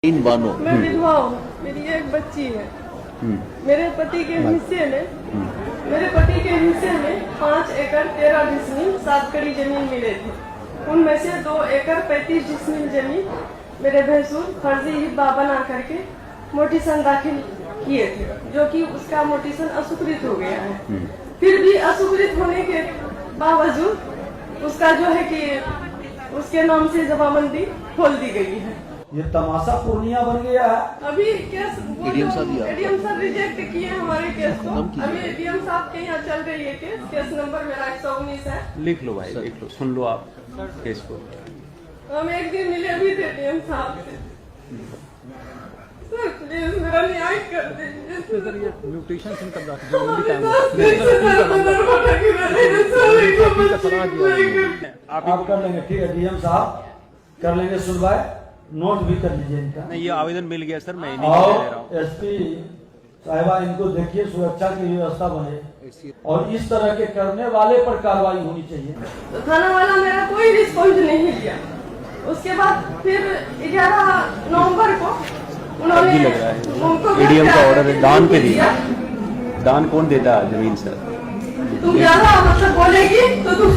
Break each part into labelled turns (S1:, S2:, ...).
S1: इन बानो
S2: मैं विधवा हूँ, मेरी एक बच्ची है। मेरे पति के हिस्से में 5 एकड़ 13 डिसमिल 7 कड़ी जमीन मिले थे। उनमें से 2 एकड़ 35 डिसमिल जमीन मेरे भैंसुर फर्जी हिब्बा बना करके मोटिसन दाखिल किए थे, जो कि उसका मोटिसन अस्वीकृत हो गया है। फिर भी अस्वीकृत होने के बावजूद उसका जो है कि उसके नाम से जमाबंदी खोल दी गई है।
S3: ये तमाशा पूर्णिया बन गया है।
S2: अभी केस एडीएम साहब रिजेक्ट किए हमारे केस को। अभी एडीएम साहब के यहाँ चल रही है केस नंबर मेरा 119 है।
S4: लिख लो भाई, लिख लो, सुन लो आप केस को।
S2: हम एक दिन मिले भी थे एडीएम साहब से। सर प्लीज मेरा न्याय कर दीजिए।
S5: म्यूटेशन से कब
S3: आप कर लेंगे, ठीक है डीएम साहब कर लेंगे सुनवाई, नोट भी कर लीजिए इनका।
S4: नहीं, ये आवेदन मिल गया सर, मैं इन्हीं को दे रहा हूँ।
S3: एसपी साहिबा इनको देखिए, सुरक्षा की व्यवस्था बने और इस तरह के करने वाले पर कार्रवाई होनी चाहिए।
S2: तो थाना वाला मेरा कोई रिस्पॉन्स नहीं दिया। उसके बाद फिर 11 नवंबर को उन्होंने
S4: एडीएम का ऑर्डर दान पे दिया। दान कौन देता है जमीन सर?
S2: तुम ज्यादा मतलब बोलेगी तो तुम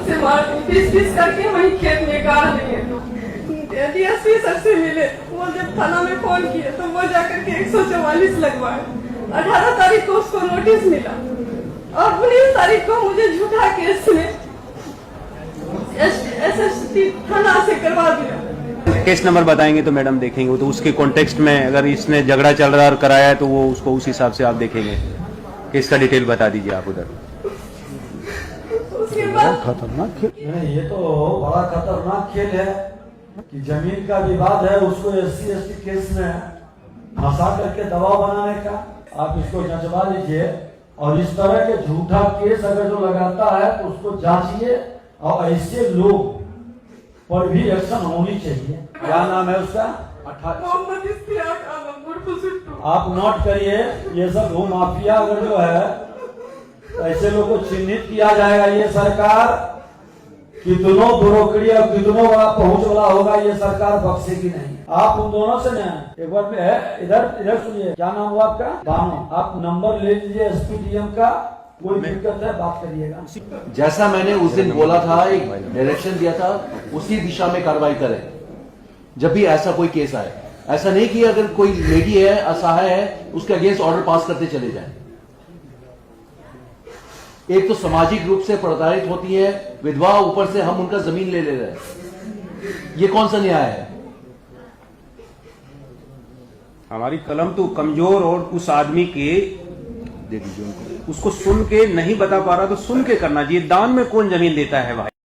S2: से मार पीस करके वही खेत में गाड़ देंगे। डीएसपी सर से मिले, वो जब थाना में फोन किए तो वो जाकर के 144 लगवाए। 18 तारीख को उसको नोटिस मिला और 19 तारीख को मुझे झूठा केस में एसएसटी थाना से करवा दिया।
S4: केस नंबर बताएंगे तो मैडम देखेंगे, तो उसके कॉन्टेक्स्ट में अगर इसने झगड़ा चल रहा है और कराया है तो वो उसको उस हिसाब से आप देखेंगे। केस का डिटेल बता दीजिए आप उधर।
S2: उसके बाद
S3: खतरनाक खेल, ये तो बड़ा खतरनाक खेल है कि जमीन का विवाद है, उसको SC ST केस में फंसा करके दबाव बनाने का। आप इसको जंचवा लीजिए और इस तरह के झूठा केस अगर जो लगाता है तो उसको जांचिए और ऐसे लोग पर भी एक्शन होनी चाहिए। क्या नाम है उसका?
S2: मोहम्मद इश्तियाक आलम उर्फ सिट्टू।
S3: आप नोट करिए, ये सब भू माफिया अगर जो है ऐसे लोग को चिन्हित किया जाएगा। ये सरकार कितनों ब्रोकरी और कितनों बड़ा पहुंच वाला होगा, ये सरकार बख्शेगी नहीं। आप उन दोनों से न एक बार में है, इधर सुनिए, क्या नाम हुआ आपका? बानो। आप नंबर ले लीजिए एसपी डीएम का, कोई दिक्कत है बात करिएगा।
S1: जैसा मैंने उस दिन बोला था, एक डायरेक्शन दिया था, उसी दिशा में कार्रवाई करें जब भी ऐसा कोई केस आए। ऐसा नहीं कि अगर कोई लेडी है, असहाय है, उसके अगेंस्ट ऑर्डर पास करते चले जाएं। एक तो सामाजिक रूप से प्रताड़ित होती है विधवा, ऊपर से हम उनका जमीन ले रहे हैं। ये कौन सा न्याय है?
S4: हमारी कलम तो कमजोर और उस आदमी के दे दीजिए, उसको सुन के नहीं बता पा रहा तो सुन के करना चाहिए। दान में कौन जमीन देता है भाई?